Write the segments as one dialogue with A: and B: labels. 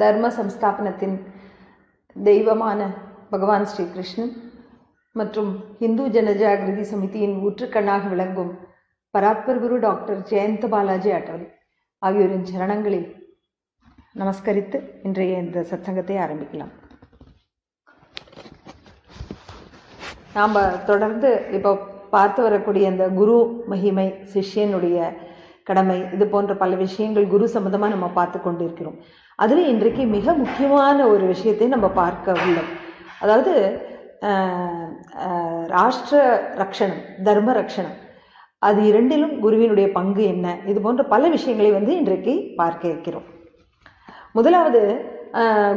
A: தர்ம சம்ஸ்தாபனத்தின் தெய்வமான பகவான் ஸ்ரீ கிருஷ்ணன் மற்றும் இந்து ஜனஜாகிருதி சமிதியின் ஊற்றுக்கண்ணாக விளங்கும் பராத்பர் குரு டாக்டர் ஜெயந்த பாலாஜி அட்டவலி ஆகியோரின் சரணங்களில் நமஸ்கரித்து இன்றைய இந்த சத்சங்கத்தை ஆரம்பிக்கலாம். நாம் தொடர்ந்து இப்போ பார்த்து வரக்கூடிய இந்த குரு மகிமை, சிஷ்யனுடைய கடமை, இது போன்ற பல விஷயங்கள் குரு சம்பந்தமாக நம்ம பார்த்து கொண்டிருக்கிறோம். அதில் இன்றைக்கு மிக முக்கியமான ஒரு விஷயத்தை நம்ம பார்க்க உள்ளோம். அதாவது ராஷ்டிர ரக்ஷணம், தர்ம ரக்ஷணம், அது இரண்டிலும் குருவினுடைய பங்கு என்ன, இது போன்ற பல விஷயங்களை இன்றைக்கு பார்க்க இருக்கிறோம். முதலாவது,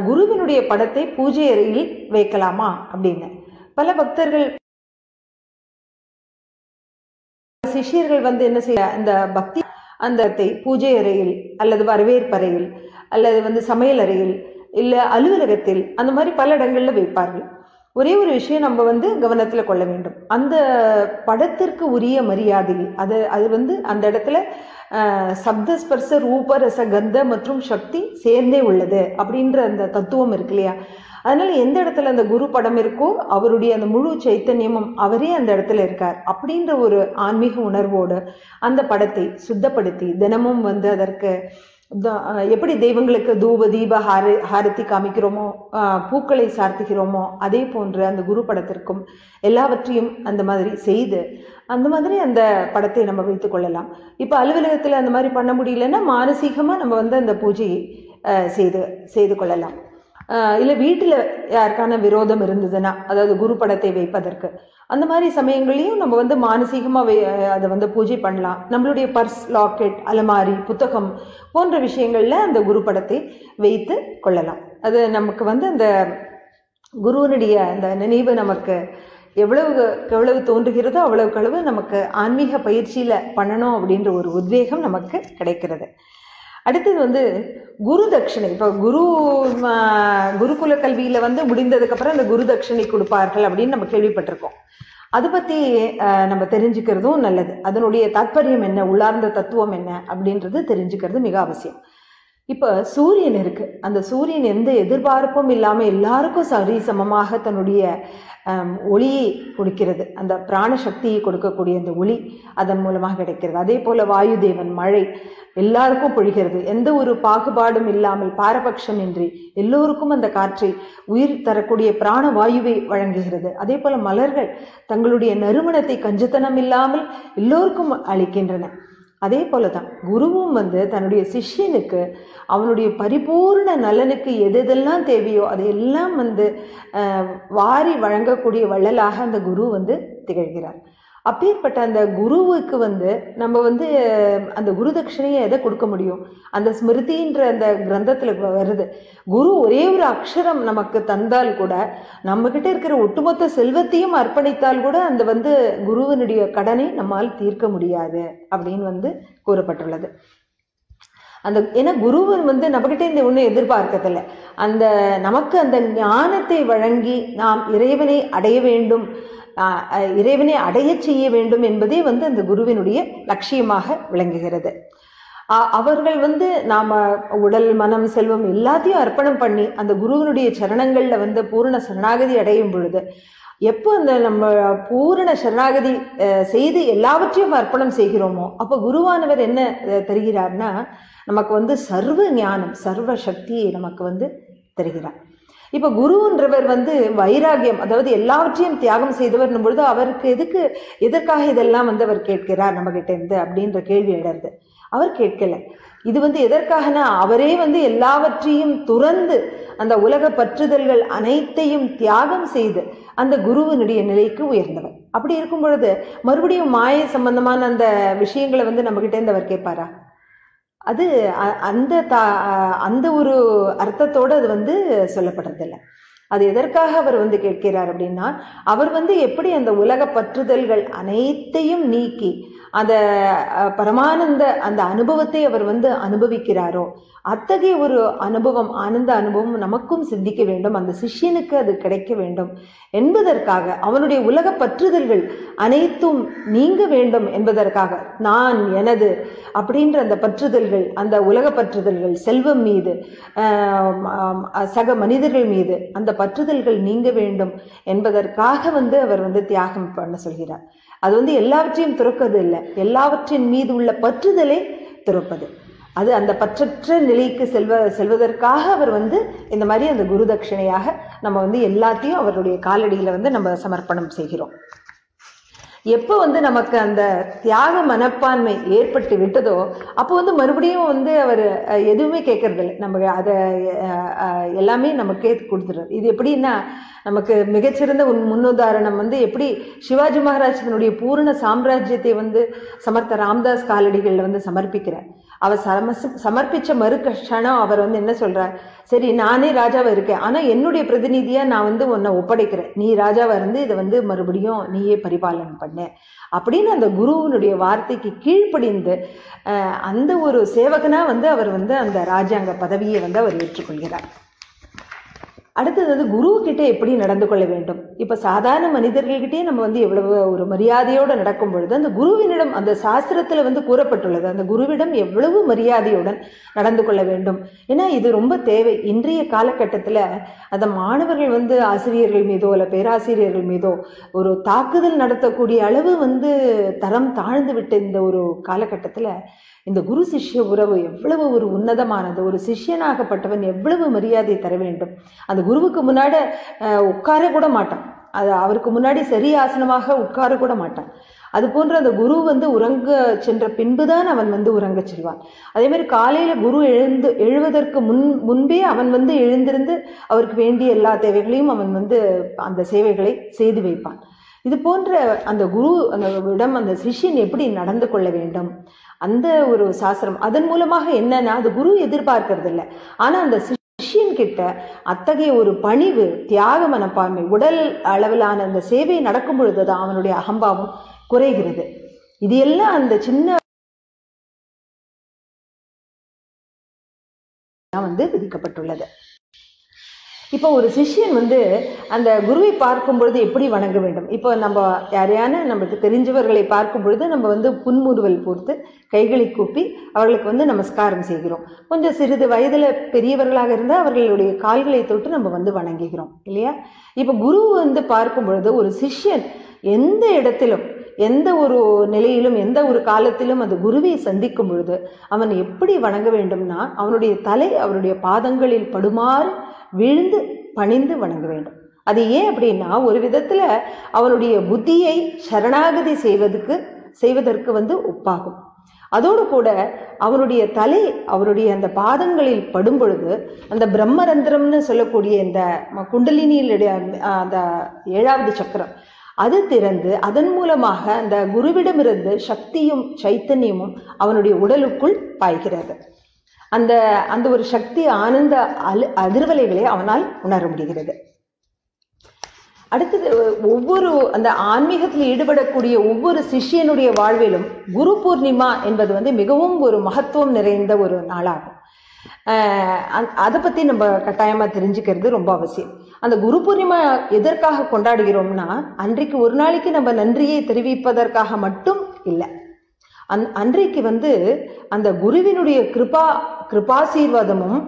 A: குருவினுடைய படத்தை பூஜை அறையில் வைக்கலாமா அப்படின்னு பல பக்தர்கள், சிஷியர்கள் என்ன செய்ய, அந்த பக்தி அந்த பூஜை அறையில் அல்லது வரவேற்பறையில் அல்லது சமையல் அறையில் இல்லை அலுவலகத்தில் அந்த மாதிரி பல இடங்கள்ல வைப்பார்கள். ஒரே ஒரு விஷயம் நம்ம கவனத்தில் கொள்ள வேண்டும். அந்த படத்திற்கு உரிய மரியாதை, அது அந்த இடத்துல சப்தஸ்பர்ச ரூப ரச கந்த மற்றும் சக்தி சேர்ந்தே உள்ளது அப்படின்ற அந்த தத்துவம் இருக்கு இல்லையா? அதனால எந்த இடத்துல அந்த குரு படம் இருக்கோ அவருடைய அந்த முழு சைத்தன்யமும் அவரே அந்த இடத்துல இருக்கார் அப்படின்ற ஒரு ஆன்மீக உணர்வோடு அந்த படத்தை சுத்தப்படுத்தி தினமும் அதற்கு எப்படி தெய்வங்களுக்கு தூப தீப ஹாரத்தி காமிக்கிறோமோ, பூக்களை சார்த்துகிறோமோ, அதே போன்று அந்த குரு படத்திற்கும் எல்லாவற்றையும் அந்த மாதிரி செய்து அந்த மாதிரி அந்த படத்தை நம்ம வைத்துக் கொள்ளலாம். இப்போ அலுவலகத்தில் அந்த மாதிரி பண்ண முடியலன்னா மானசீகமாக நம்ம அந்த பூஜையை செய்து கொள்ளலாம். இல்லை வீட்டில் யாருக்கான விரோதம் இருந்ததுன்னா, அதாவது குரு படத்தை வைப்பதற்கு, அந்த மாதிரி சமயங்களையும் நம்ம மானசீகமாக அதை பூஜை பண்ணலாம். நம்மளுடைய பர்ஸ், லாக்கெட், அலமாரி, புத்தகம் போன்ற விஷயங்கள்ல அந்த குரு படத்தை வைத்து கொள்ளலாம். அது நமக்கு அந்த குருவனுடைய அந்த நினைவு நமக்கு எவ்வளவு தோன்றுகிறதோ அவ்வளவுக்களவு நமக்கு ஆன்மீக பயிற்சியில பண்ணணும் அப்படின்ற ஒரு உத்வேகம் நமக்கு கிடைக்கிறது. அடுத்தது குரு தட்சிணை. இப்போ குருகுல கல்வியில முடிந்ததுக்கு அப்புறம் அந்த குரு தட்சிணை கொடுப்பார்கள் அப்படின்னு நம்ம கேள்விப்பட்டிருக்கோம். அதை பத்தி நம்ம தெரிஞ்சுக்கிறதும் நல்லது. அதனுடைய தாற்பயம் என்ன, உள்ளார்ந்த தத்துவம் என்ன அப்படின்றது தெரிஞ்சுக்கிறது மிக அவசியம். இப்ப சூரியன் இருக்கு. அந்த சூரியன் எந்த எதிர்பார்ப்பும் இல்லாம எல்லாருக்கும் சரி சமமாக தன்னுடைய ஒளியை கொடுக்கிறது. அந்த பிராண சக்தியை கொடுக்கக்கூடிய அந்த ஒளி அதன் மூலமாக கிடைக்கிறது. அதே போல வாயு தேவன் மழை எல்லாருக்கும் பொழிகிறது. எந்த ஒரு பாகுபாடும் இல்லாமல் பாரபட்சம் இன்றி எல்லோருக்கும் அந்த காற்றை உயிர் தரக்கூடிய பிராண வாயுவை வழங்குகிறது. அதே போல மலர்கள் தங்களுடைய நறுமணத்தை கஞ்சத்தனம் இல்லாமல் எல்லோருக்கும் அளிக்கின்றன. அதே போலதான் குருவும் தன்னுடைய சிஷ்யனுக்கு அவனுடைய பரிபூர்ண நலனுக்கு எதெல்லாம் தேவையோ அதையெல்லாம் வாரி வழங்கக்கூடிய வள்ளலாக அந்த குரு திகழ்கிறார். அப்பேற்பட்ட அந்த குருவுக்கு நம்ம அந்த குரு தட்சிணையை எதை கொடுக்க முடியும்? அந்த ஸ்மிருதின்ற அந்த கிரந்தத்துல வருது, குரு ஒரே ஒரு அக்ஷரம் நமக்கு தந்தால் கூட, நம்ம கிட்ட இருக்கிற ஒட்டுமொத்த செல்வத்தையும் அர்ப்பணித்தால் கூட அந்த குருவனுடைய கடனை நம்மால் தீர்க்க முடியாது அப்படின்னு கூறப்பட்டுள்ளது. அந்த ஏன்னா குருவன் நம்மகிட்ட இந்த ஒண்ணு எதிர்பார்க்கதில்லை. அந்த நமக்கு அந்த ஞானத்தை வழங்கி நாம் இறைவனை அடைய வேண்டும், இறைவனை அடைய செய்ய வேண்டும் என்பதே அந்த குருவினுடைய லட்சியமாக விளங்குகிறது. அவர்கள் நாம உடல், மனம், செல்வம் எல்லாத்தையும் அர்ப்பணம் பண்ணி அந்த குருவினுடைய சரணங்கள்ல பூரண சரணாகதி அடையும் பொழுது, எப்போ அந்த நம்ம பூரண சரணாகதி செய்து எல்லாவற்றையும் அர்ப்பணம் செய்கிறோமோ அப்போ குருவானவர் என்ன தருகிறார்னா, நமக்கு சர்வ ஞானம், சர்வ சக்தியை நமக்கு தருகிறார். இப்ப குருன்றவர் வைராகியம், அதாவது எல்லாவற்றையும் தியாகம் செய்தவர் பொழுது அவருக்கு எதற்காக இதெல்லாம் அவர் கேட்கிறார் நம்ம கிட்ட இருந்து அப்படின்ற கேள்வி இடருது. அவர் கேட்கல. இது எதற்காகனா, அவரே எல்லாவற்றையும் துறந்து அந்த உலக பற்றுதல்கள் அனைத்தையும் தியாகம் செய்து அந்த குருவினுடைய நிலைக்கு உயர்ந்தவர். அப்படி இருக்கும் பொழுது மறுபடியும் மாயை சம்பந்தமான அந்த விஷயங்களை நம்ம கிட்ட இருந்து அவர் கேட்பாரா? அது அந்த ஒரு அர்த்தத்தோடு அது சொல்லப்படுறதில்லை. அது எதற்காக அவர் கேட்கிறார் அப்படின்னா, அவர் எப்படி அந்த உலக பற்றுதல்கள் அனைத்தையும் நீக்கி அந்த பரமானந்த அந்த அனுபவத்தை அவர் வந்து அனுபவிக்கிறாரோ, அத்தகைய ஒரு அனுபவம், ஆனந்த அனுபவம் நமக்கும் சித்திக்க வேண்டும், அந்த சிஷ்யனுக்கு அது கிடைக்க வேண்டும் என்பதற்காக, அவனுடைய உலக பற்றுதல்கள் அனைத்தும் நீங்க வேண்டும் என்பதற்காக, நான் எனது அப்படின்ற அந்த பற்றுதல்கள், அந்த உலக பற்றுதல்கள், செல்வம் மீது, சக மனிதர்கள் மீது அந்த பற்றுதல்கள் நீங்க வேண்டும் என்பதற்காக வந்து அவர் வந்து தியாகம் பண்ண சொல்கிறார். அது வந்து எல்லாவற்றையும் துறக்கிறது இல்லை, எல்லாவற்றின் மீது உள்ள பற்றுதலை துறப்பது. அது அந்த பற்றற்ற நிலைக்கு செல்வதற்காக அவர் வந்து இந்த மாதிரி அந்த குரு தட்சிணையாக நம்ம வந்து எல்லாத்தையும் அவருடைய காலடியில் வந்து நம்ம சமர்ப்பணம் செய்கிறோம். எப்போ வந்து நமக்கு அந்த தியாக மனப்பான்மை ஏற்பட்டு விட்டதோ அப்போ வந்து மறுபடியும் வந்து அவர் எதுவுமே கேட்கறதில்லை, நம்ம அதை எல்லாமே நமக்கே கொடுத்துடுறாரு. இது எப்படின்னா, நமக்கு மிகச்சிறந்த முன்னுதாரணம் வந்து எப்படி சிவாஜி மகாராஜனுடைய பூரண சாம்ராஜ்யத்தை வந்து சமர்த்த ராம்தாஸ் காலடிகளில் வந்து சமர்ப்பிக்கிறார். அவர் சமர்ப்பிச்ச மறுக்ஷணம் அவர் வந்து என்ன சொல்றார், சரி நானே ராஜாவை இருக்கேன், ஆனா என்னுடைய பிரதிநிதியா நான் வந்து உன்னை ஒப்படைக்கிறேன், நீ ராஜாவா இருந்து இதை வந்து மறுபடியும் நீயே பரிபாலனை பண்ண அப்படின்னு அந்த குருவினுடைய வார்த்தைக்கு கீழ்ப்படிந்து அந்த ஒரு சேவகனா வந்து அவர் வந்து அந்த ராஜாங்க பதவியை வந்து அவர் ஏற்றுக்கொள்கிறார். அடுத்தது வந்து குரு கிட்டே எப்படி நடந்து கொள்ள வேண்டும். இப்ப சாதாரண மனிதர்கள்கிட்டே நம்ம வந்து எவ்வளவு ஒரு மரியாதையோடு நடக்கும் பொழுது, அந்த குருவினிடம் அந்த சாஸ்திரத்துல வந்து கூறப்பட்டுள்ளது, அந்த குருவிடம் எவ்வளவு மரியாதையுடன் நடந்து கொள்ள வேண்டும். ஏன்னா இது ரொம்ப தேவை. இன்றைய காலகட்டத்துல அந்த மாணவர்கள் வந்து ஆசிரியர்கள் மீதோ இல்ல பேராசிரியர்கள் மீதோ ஒரு தாக்குதல் நடத்தக்கூடிய அளவு வந்து தரம் தாழ்ந்து விட்ட இந்த ஒரு காலகட்டத்துல இந்த குரு சிஷ்ய உறவு எவ்வளவு ஒரு உன்னதமானது. ஒரு சிஷ்யனாகப்பட்டவன் எவ்வளவு மரியாதை தர வேண்டும். அந்த குருவுக்கு முன்னாடி உட்கார கூட மாட்டான், அது அவருக்கு முன்னாடி சரி ஆசனமாக உட்கார கூட மாட்டான். அது போன்ற அந்த குரு வந்து உறங்க சென்ற பின்புதான் அவன் வந்து உறங்க செல்வான். அதே மாதிரி காலையில குரு எழுவதற்கு முன்பே அவன் வந்து எழுந்திருந்து அவருக்கு வேண்டிய எல்லா தேவைகளையும் அவன் வந்து அந்த சேவைகளை செய்து வைப்பான். இது போன்ற அந்த குரு அந்த சிஷ்யன் எப்படி நடந்து கொள்ள வேண்டும், அந்த ஒரு சாஸ்திரம். அதன் மூலமாக என்னன்னா, அது குரு எதிர்பார்க்கறது இல்லை, ஆனா அந்த சிஷ்யன் கிட்ட அத்தகைய ஒரு பணிவு, தியாக மனப்பான்மை, உடல் அளவிலான அந்த சேவை நடக்கும் பொழுதுதான் அவனுடைய அகம்பாவம் குறைகிறது. இது எல்லாம் அந்த சின்ன வந்து விதிக்கப்பட்டுள்ளது. இப்போ ஒரு சிஷ்யன் வந்து அந்த குருவை பார்க்கும் பொழுது எப்படி வணங்க வேண்டும். இப்போ நம்ம யாரையான நமக்கு தெரிஞ்சவர்களை பார்க்கும் பொழுது நம்ம வந்து புன்முறுவல் போர்த்து கைகளை கூப்பி அவர்களுக்கு வந்து நமஸ்காரம் செய்கிறோம். கொஞ்சம் சிறிது வயதுல பெரியவர்களாக இருந்தால் அவர்களுடைய கால்களை தொட்டு நம்ம வந்து வணங்குகிறோம் இல்லையா. இப்போ குரு வந்து பார்க்கும் பொழுது ஒரு சிஷ்யன் எந்த இடத்திலும் எந்த ஒரு நிலையிலும் எந்த ஒரு காலத்திலும் அந்த குருவை சந்திக்கும் பொழுது அவன் எப்படி வணங்க வேண்டும்னா, அவனுடைய தலை அவருடைய பாதங்களில் படுமாறு விழுந்து பணிந்து வணங்க வேண்டும். அது ஏன் அப்படின்னா, ஒரு விதத்துல அவனுடைய புத்தியை சரணாகதி செய்வதற்கு வந்து ஒப்பாகும். அதோடு கூட அவனுடைய தலை அவருடைய அந்த பாதங்களில் படும் பொழுது அந்த பிரம்மரந்திரம்னு சொல்லக்கூடிய இந்த குண்டலினியிலுடைய அந்த 7வது சக்கரம் அது திறந்து அதன் மூலமாக அந்த குருவிடமிருந்து சக்தியும் சைத்தன்யமும் அவனுடைய உடலுக்குள் பாய்கிறது. அந்த அந்த ஒரு சக்தி ஆனந்த அதிர்வலைகளை அவனால் உணர முடிகிறது. அடுத்தது, ஒவ்வொரு அந்த ஆன்மீகத்தில் ஈடுபடக்கூடிய ஒவ்வொரு சிஷ்யனுடைய வாழ்விலும் குரு பூர்ணிமா என்பது வந்து மிகவும் ஒரு மகத்துவம் நிறைந்த ஒரு நாளாகும். அதை பத்தி நம்ம கட்டாயமா தெரிஞ்சுக்கிறது ரொம்ப அவசியம். அந்த குரு பூர்ணிமா எதற்காக கொண்டாடுகிறோம்னா, அன்றைக்கு ஒரு நாளைக்கு நம்ம நன்றியை தெரிவிப்பதற்காக மட்டும் இல்லை. அன்றைக்கு வந்து அந்த குருவினுடைய கிருபாசீர்வாதமும்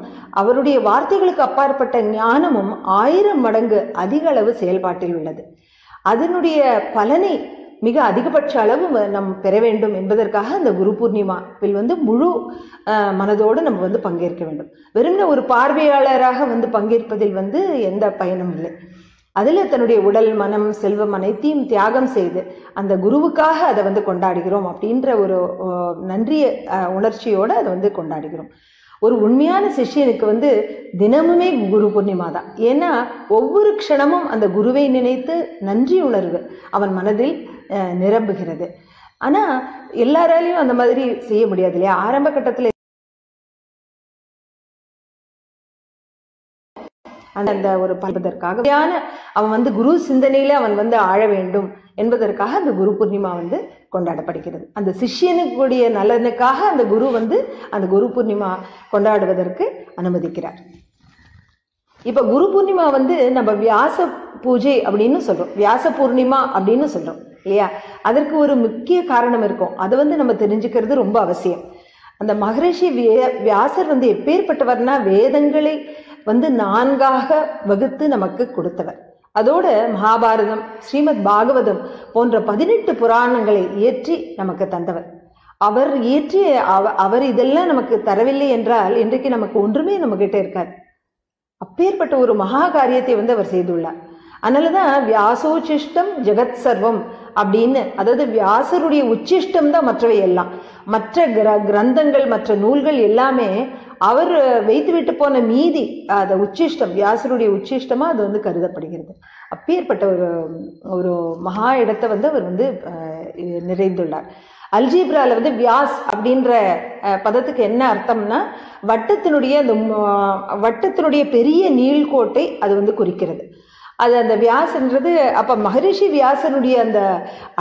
A: அவருடைய வார்த்தைகளுக்கு அப்பாற்பட்ட ஞானமும் 1000 மடங்கு அதிக அளவு செயல்பாட்டில் உள்ளது. அதனுடைய பலனை மிக அதிகபட்ச அளவு நம் பெற வேண்டும் என்பதற்காக அந்த குரு பூர்ணிமாவில் வந்து முழு மனதோடு நம்ம வந்து பங்கேற்க வேண்டும். வெறும் ஒரு பார்வையாளராக வந்து பங்கேற்பதில் வந்து எந்த பயனும் இல்லை. அதில் தன்னுடைய உடல் மனம் செல்வம் அனைத்தையும் தியாகம் செய்து அந்த குருவுக்காக அதை வந்து கொண்டாடுகிறோம் அப்படின்ற ஒரு நன்றிய உணர்ச்சியோடு அதை வந்து கொண்டாடுகிறோம். ஒரு உண்மையான சிஷ்யனுக்கு வந்து தினமுமே குரு பூர்ணிமா தான். ஏன்னா ஒவ்வொரு க்ஷணமும் அந்த குருவை நினைத்து நன்றி உணர்வு அவன் மனதில் நிரம்புகிறது. ஆனா எல்லாராலையும் அந்த மாதிரி செய்ய முடியாது இல்லையா. ஆரம்ப கட்டத்தில் அந்த ஒரு பல்வதற்காக அவன் வந்து குரு சிந்தனையில அவன் வந்து ஆழ வேண்டும் என்பதற்காக அந்த குரு பூர்ணிமா வந்து கொண்டாடப்படுகிறது. அந்த சிஷ்யனுக்குடைய நலனுக்காக அந்த குரு வந்து அந்த குரு பூர்ணிமா கொண்டாடுவதற்கு அனுமதிக்கிறார். இப்ப குரு பூர்ணிமா வந்து நம்ம வியாச பூஜை அப்படின்னு சொல்றோம், வியாச பூர்ணிமா அப்படின்னு சொல்றோம் இல்லையா? அதற்கு ஒரு முக்கிய காரணம் இருக்கும். அதை வந்து நம்ம தெரிஞ்சுக்கிறது ரொம்ப அவசியம். அந்த மகரிஷி வியாசர் வந்து எப்பேற்பட்டவர்னா வேதங்களை வந்து 4ஆக வகுத்து நமக்கு கொடுத்தவர். அதோட மகாபாரதம், ஸ்ரீமத் பாகவதம் போன்ற 18 புராணங்களை இயற்றி நமக்கு தந்தவர். அவர் இதெல்லாம் நமக்கு தரவில்லை என்றால் இன்றைக்கு நமக்கு ஒன்றுமே நம்ம கிட்ட இருக்காது. அப்பேற்பட்ட ஒரு மகா காரியத்தை வந்து அவர் செய்துள்ளார். அதனாலதான் வியாசோச்சிஷ்டம் ஜெகத் சர்வம் அப்படின்னு, அதாவது வியாசருடைய உச்சிஷ்டம் தான் மற்றவை எல்லாம். மற்ற கிரந்தங்கள் மற்ற நூல்கள் எல்லாமே அவர் வைத்து விட்டு போன மீதி அந்த உச்சிஷ்டம், வியாசருடைய உச்சிஷ்டமா அது வந்து கருதப்படுகிறது. அப்பேற்பட்ட ஒரு மகா இடத்தை வந்து அவர் வந்து நிறைந்துள்ளார். அல்ஜீப்ரால வந்து வியாஸ் அப்படின்ற பதத்துக்கு என்ன அர்த்தம்னா வட்டத்தினுடைய பெரிய நீள்கோட்டை அது வந்து குறிக்கிறது. அது அந்த வியாசன்றது அப்ப மகரிஷி வியாசனுடைய அந்த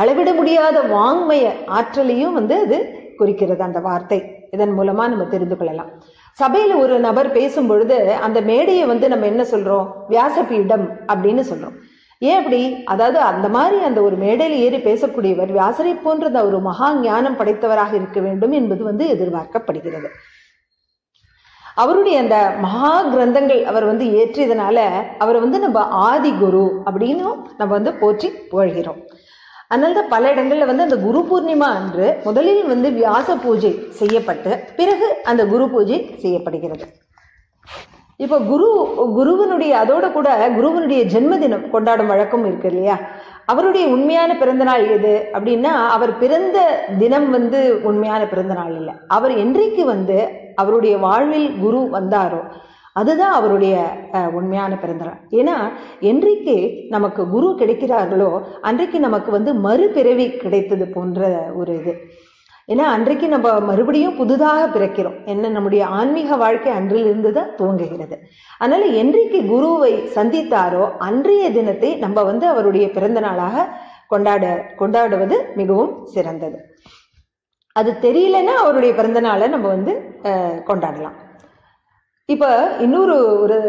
A: அளவிட முடியாத வாங்மய ஆற்றலையும் வந்து அது குறிக்கிறது அந்த வார்த்தை. இதன் மூலமா நம்ம தெரிந்து கொள்ளலாம். சபையில ஒரு நபர் பேசும் பொழுது அந்த மேடையை வந்து நம்ம என்ன சொல்றோம்? வியாசபீடம் அப்படின்னு சொல்றோம். ஏன் அப்படி? அதாவது அந்த மாதிரி அந்த ஒரு மேடையில் ஏறி பேசக்கூடியவர் வியாசரை போன்ற ஒரு மகா ஞானம் படைத்தவராக இருக்க வேண்டும் என்பது வந்து எதிர்பார்க்கப்படுகிறது. அவருடைய அந்த மகா கிரந்தங்கள் அவர் வந்து ஏற்றியதனால அவரை வந்து நம்ம ஆதி குரு அப்படின்னு நம்ம வந்து போற்றி புகழ்கிறோம். அதனால்தான் பல இடங்கள்ல வந்து அந்த குரு பூர்ணிமா அன்று முதலில் வந்து வியாச பூஜை செய்யப்பட்டு பிறகு அந்த குரு பூஜை செய்யப்படுகிறது. இப்போ குருவனுடைய அதோட கூட குருவனுடைய ஜென்மதினம் கொண்டாடும் வழக்கம் இருக்கு இல்லையா? அவருடைய உண்மையான பிறந்த நாள் எது அப்படின்னா, அவர் பிறந்த தினம் வந்து உண்மையான பிறந்த நாள் இல்லை. அவர் என்றைக்கு வந்து அவருடைய வாழ்வில் குரு வந்தாரோ அதுதான் அவருடைய உண்மையான பிறந்த நாள். ஏன்னா என்றைக்கு நமக்கு குரு கிடைக்கிறார்களோ அன்றைக்கு நமக்கு வந்து மறுபிறவி கிடைத்தது போன்ற ஒரு இது. ஏன்னா அன்றைக்கு நம்ம மறுபடியும் புதுதாக பிறக்கிறோம். என்ன, நம்முடைய ஆன்மீக வாழ்க்கை அன்றிலிருந்து தான் துவங்குகிறது. அதனால என்றைக்கு குருவை சந்தித்தாரோ அன்றைய தினத்தை நம்ம வந்து அவருடைய பிறந்த நாளாக கொண்டாடுவது மிகவும் சிறந்தது. அது தெரியலன்னா அவருடைய பிறந்த நாளை நம்ம வந்து கொண்டாடலாம். இப்ப இன்னொரு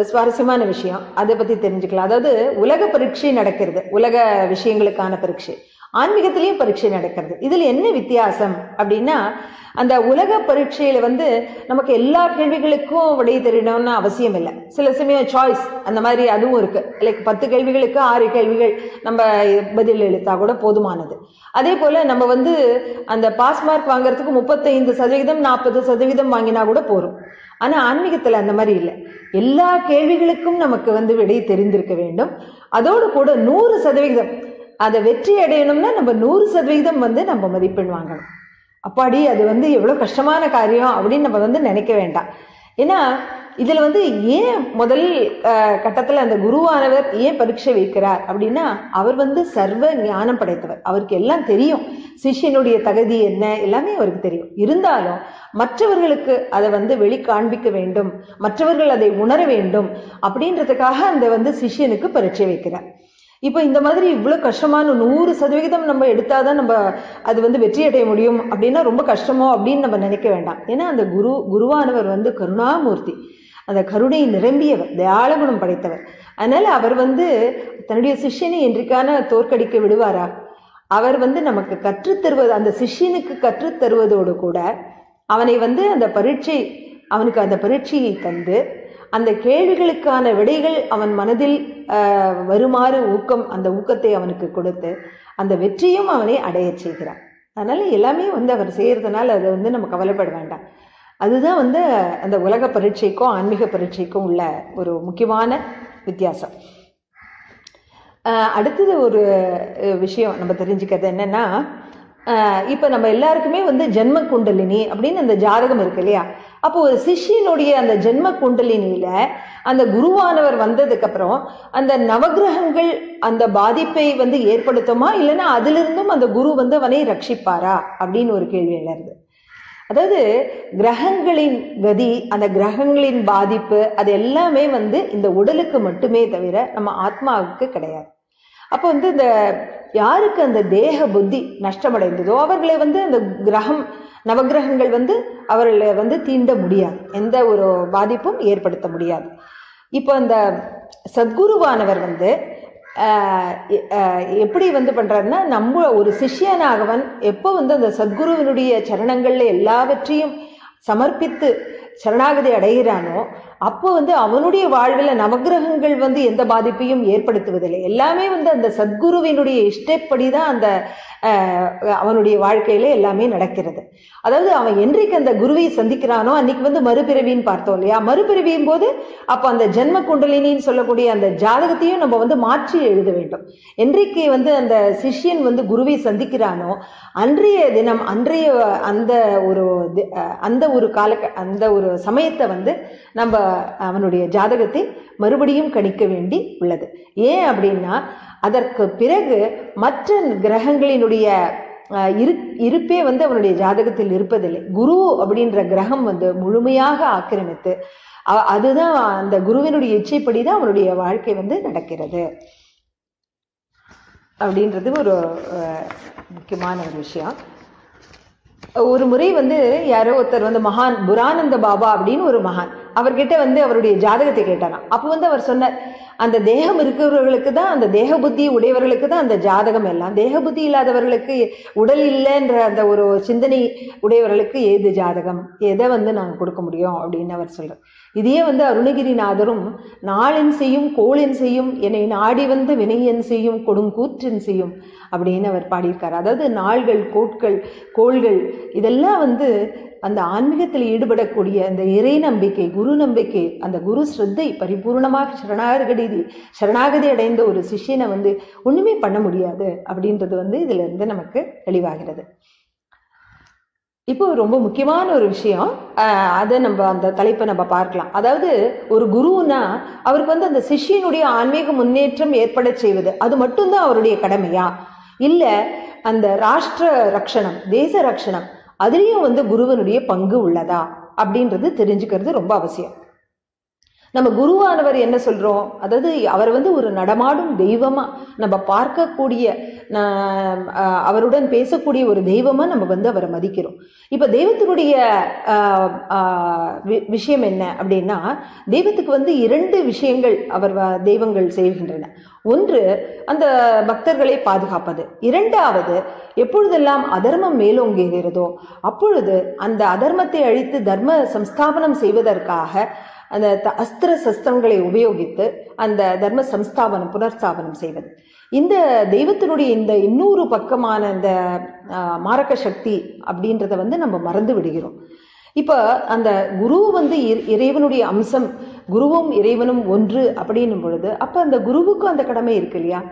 A: சுவாரஸ்யமான விஷயம் அதை பத்தி தெரிஞ்சுக்கலாம். அதாவது உலக பரீட்சை நடக்கிறது, உலக விஷயங்களுக்கான பரீட்சை, ஆன்மீகத்திலையும் பரீட்சை நடக்கிறது. இதுல என்ன வித்தியாசம் அப்படின்னா, அந்த உலக பரீட்சையில வந்து நமக்கு எல்லா கேள்விகளுக்கும் விடை தெரியணும்னு அவசியம் இல்லை. சில சமயம் சாய்ஸ் அந்த மாதிரி அதுவும் இருக்கு. லைக் 10 கேள்விகளுக்கு 6 கேள்விகள் நம்ம பதில் எழுத்தா கூட போதுமானது. அதே போல நம்ம வந்து அந்த பாஸ் மார்க் வாங்குறதுக்கு 35% 40% வாங்கினா கூட போறோம். ஆனா ஆன்மீகத்துல அந்த மாதிரி இல்லை. எல்லா கேள்விகளுக்கும் நமக்கு வந்து விடை தெரிந்திருக்க வேண்டும். அதோடு கூட 100% அதை வெற்றி அடையணும்னா நம்ம 100% வந்து நம்ம மதிப்பெண் வாங்கணும். அப்பாடி அது வந்து எவ்வளவு கஷ்டமான காரியம் அப்படின்னு நம்ம வந்து நினைக்க வேண்டாம். ஏன்னா இதுல வந்து ஏன் முதல் கட்டத்துல அந்த குருவானவர் ஏன் பரீட்சை வைக்கிறார் அப்படின்னா, அவர் வந்து சர்வ ஞானம் படைத்தவர். அவருக்கு எல்லாம் தெரியும், சிஷ்யனுடைய தகுதி என்ன எல்லாமே அவருக்கு தெரியும். இருந்தாலும் மற்றவர்களுக்கு அதை வந்து வெளி காண்பிக்க வேண்டும், மற்றவர்கள் அதை உணர வேண்டும் அப்படின்றதுக்காக அந்த வந்து சிஷ்யனுக்கு பரீட்சை வைக்கிறார். இப்போ இந்த மாதிரி இவ்வளோ கஷ்டமான 100% நம்ம எடுத்தாதான் நம்ம அது வந்து வெற்றி அடைய முடியும் அப்படின்னா ரொம்ப கஷ்டமோ அப்படின்னு நம்ம நினைக்க வேண்டாம். ஏன்னா அந்த குருவானவர் வந்து கருணாமூர்த்தி, அந்த கருணை நிரம்பியவர், தயாள குணம் படைத்தவர். அதனால அவர் வந்து தன்னுடைய சிஷ்யனை என்றைக்கான தோற்கடிக்க விடுவாரா? அவர் வந்து நமக்கு கற்றுத்தருவது, அந்த சிஷ்யனுக்கு கற்றுத்தருவதோடு கூட அவனை வந்து அவனுக்கு அந்த பரீட்சையை தந்து அந்த கேள்விகளுக்கான விடைகள் அவன் மனதில் வருமாறு அந்த ஊக்கத்தை அவனுக்கு கொடுத்து அந்த வெற்றியும் அவனை அடைய செய்கிறான். அதனால எல்லாமே வந்து அவர் செய்யறதுனால அதை வந்து நம்ம கவலைப்பட வேண்டாம். அதுதான் வந்து அந்த உலக பரீட்சைக்கும் ஆன்மீக பரீட்சைக்கும் உள்ள ஒரு முக்கியமான வித்தியாசம். அடுத்தது ஒரு விஷயம் நம்ம தெரிஞ்சுக்கிறது என்னன்னா, இப்ப நம்ம எல்லாருக்குமே வந்து ஜென்ம குண்டலினி அப்படின்னு அந்த ஜாதகம் இருக்கு இல்லையா? அப்போ ஒரு சிஷ்யனுடைய அந்த ஜென்ம குண்டலினியில அந்த குருவானவர் வந்ததுக்கு அப்புறம் அந்த நவகிரகங்கள் அந்த பாதிப்பை வந்து ஏற்படுத்துமா, இல்லைன்னா அதிலிருந்தும் அந்த குரு வந்து அவனை ரட்சிப்பாரா அப்படின்னு ஒரு கேள்வி எழுது. அதாவது கிரகங்களின் கதி, அந்த கிரகங்களின் பாதிப்பு அது எல்லாமே வந்து இந்த உடலுக்கு மட்டுமே தவிர நம்ம ஆத்மாவுக்கு கிடையாது. அப்போ வந்து இந்த யாருக்கு அந்த தேக புத்தி நஷ்டமடைந்ததோ அவர்களை வந்து அந்த நவகிரகங்கள் வந்து அவர்களை வந்து தீண்ட முடியாது, எந்த ஒரு பாதிப்பும் ஏற்படுத்த முடியாது. இப்போ அந்த சத்குருவானவர் வந்து எப்படி வந்து பண்றாருன்னா, நம்ம ஒரு சிஷ்யனாகவன் எப்போ வந்து அந்த சத்குருவினுடைய சரணங்கள்ல எல்லாவற்றையும் சமர்ப்பித்து சரணாகதி அடைகிறானோ அப்போ வந்து அவனுடைய வாழ்வில் நவகிரகங்கள் வந்து எந்த பாதிப்பையும் ஏற்படுத்துவதில்லை. எல்லாமே வந்து அந்த சத்குருவினுடைய இஷ்டப்படி தான் அந்த அவனுடைய வாழ்க்கையில எல்லாமே நடக்கிறது. அதாவது அவன் என்றைக்கு அந்த குருவை சந்திக்கிறானோ அன்னைக்கு வந்து மறுபிறவின்னு பார்த்தோம் இல்லையா? மறுபிறவியும் போது அப்போ அந்த ஜென்ம குண்டலினின்னு சொல்லக்கூடிய அந்த ஜாதகத்தையும் நம்ம வந்து மாற்றி எழுத வேண்டும். என்றைக்கு வந்து அந்த சிஷ்யன் வந்து குருவை சந்திக்கிறானோ அன்றைய தினம் அந்த ஒரு சமயத்தை வந்து நம்ம அவனுடைய ஜாதகத்தை மறுபடியும் கணிக்க வேண்டி உள்ளது. ஏன் அப்படின்னா அதற்கு பிறகு மற்ற கிரகங்களினுடைய இருப்பே வந்து அவனுடைய ஜாதகத்தில் இருப்பதில்லை. குரு அப்படின்ற கிரகம் வந்து முழுமையாக ஆக்கிரமித்து அதுதான் அந்த குருவினுடைய இச்சைப்படிதான் அவனுடைய வாழ்க்கை வந்து நடக்கிறது அப்படின்றது ஒரு முக்கியமான ஒரு விஷயம். ஒரு முறை வந்து யாரோ ஒருத்தர் வந்து மகான் புரானந்த பாபா அப்படின்னு ஒரு மகான், அவர்கிட்ட வந்து அவருடைய ஜாதகத்தை கேட்டாராம். அப்போ வந்து அவர் சொன்னார், அந்த தேகம் இருக்கிறவர்களுக்கு தான், அந்த தேக புத்தி உடையவர்களுக்கு தான் அந்த ஜாதகம் எல்லாம், தேக புத்தி இல்லாதவர்களுக்கு, உடல் இல்லைன்ற அந்த ஒரு சிந்தனை உடையவர்களுக்கு ஏது ஜாதகம், எதை வந்து நாங்கள் கொடுக்க முடியும் அப்படின்னு அவர் சொல்றார். இதையே வந்து அருணகிரிநாதரும் நாளென் செய்யும் கோளென் செய்யும் என்னை நாடி வந்து வினையன் செய்யும் கொடுங்கூற்றின் செய்யும் அப்படின்னு அவர் பாடியிருக்கார். அதாவது நாள்கள், கோள்கள் இதெல்லாம் வந்து அந்த ஆன்மீகத்தில் ஈடுபடக்கூடிய அந்த இறை நம்பிக்கை, குரு நம்பிக்கை, அந்த குரு ஸ்ரத்தை பரிபூர்ணமாக சரணாகதி அடைந்த ஒரு சிஷ்யனை வந்து ஒண்ணுமே பண்ண முடியாது அப்படின்றது வந்து இதுல இருந்து நமக்கு தெளிவாகிறது. இப்போ ரொம்ப முக்கியமான ஒரு விஷயம், அதை நம்ம அந்த தலைப்பை நம்ம பார்க்கலாம். அதாவது ஒரு குருன்னா அவருக்கு வந்து அந்த சிஷ்யனுடைய ஆன்மீக முன்னேற்றம் ஏற்பட செய்வது அது மட்டும்தான் அவருடைய கடமையா, இல்ல அந்த ராஷ்டிர ரக்ஷணம், தேச ரக்ஷணம் அதுலேயும் வந்து குருவனுடைய பங்கு உள்ளதா அப்படின்றது தெரிஞ்சுக்கிறது ரொம்ப அவசியம். நம்ம குருவானவர் என்ன சொல்றோம், அதாவது அவர் வந்து ஒரு நடமாடும் தெய்வமா நம்ம பார்க்கக்கூடிய, அவருடன் பேசக்கூடிய ஒரு தெய்வமா நம்ம வந்து அவரை மதிக்கிறோம். இப்ப தெய்வத்தினுடைய விஷயம் என்ன அப்படின்னா, தெய்வத்துக்கு வந்து 2 விஷயங்கள் தெய்வங்கள் செய்கின்றன. ஒன்று அந்த பக்தர்களை பாதுகாப்பது, 2வது எப்பொழுதெல்லாம் அதர்மம் மேலோங்குகிறதோ அப்பொழுது அந்த அதர்மத்தை அழித்து தர்ம சம்ஸ்தாபனம் செய்வதற்காக அந்த அஸ்திர சஸ்திரங்களை உபயோகித்து அந்த தர்ம சம்ஸ்தாபனம் புனர்ஸ்தாபனம் செய்வது. இந்த தெய்வத்தினுடைய இந்த இன்னொரு பக்கமான இந்த மாரக சக்தி அப்படின்றத வந்து நம்ம மறந்து விடுகிறோம். இப்ப அந்த குரு வந்து இறைவனுடைய அம்சம், குருவும் இறைவனும் ஒன்று அப்படின்னும் பொழுது அப்ப அந்த குருவுக்கும் அந்த கடமை இருக்கு இல்லையா?